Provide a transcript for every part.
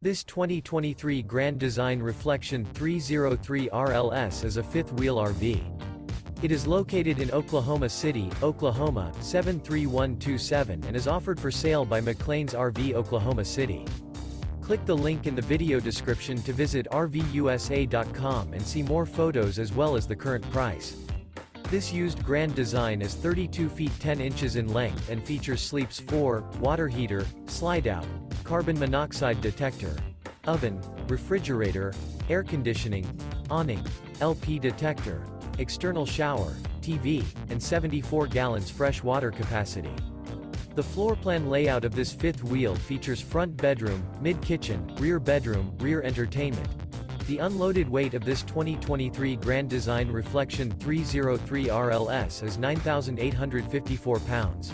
This 2023 Grand Design Reflection 303 RLS is a fifth-wheel RV. It is located in Oklahoma City, Oklahoma, 73127 and is offered for sale by McClain's RV Oklahoma City. Click the link in the video description to visit RVUSA.com and see more photos as well as the current price. This used Grand Design is 32 feet 10 inches in length and features sleeps 4, water heater, slide-out, carbon monoxide detector, oven, refrigerator, air conditioning, awning, LP detector, external shower, TV, and 74 gallons fresh water capacity. The floor plan layout of this fifth wheel features front bedroom, mid-kitchen, rear bedroom, rear entertainment. The unloaded weight of this 2023 Grand Design Reflection 303 RLS is 9,854 pounds.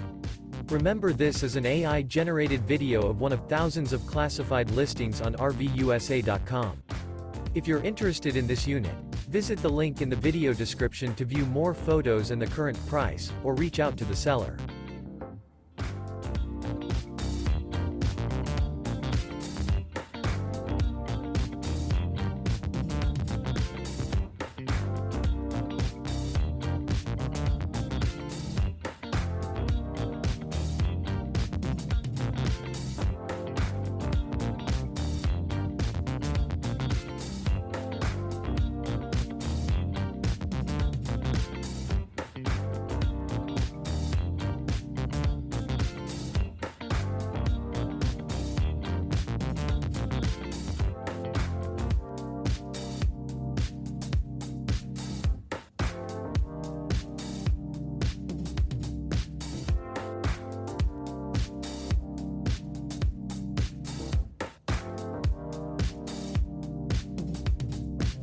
Remember, this is an AI-generated video of one of thousands of classified listings on RVUSA.com. If you're interested in this unit, visit the link in the video description to view more photos and the current price, or reach out to the seller.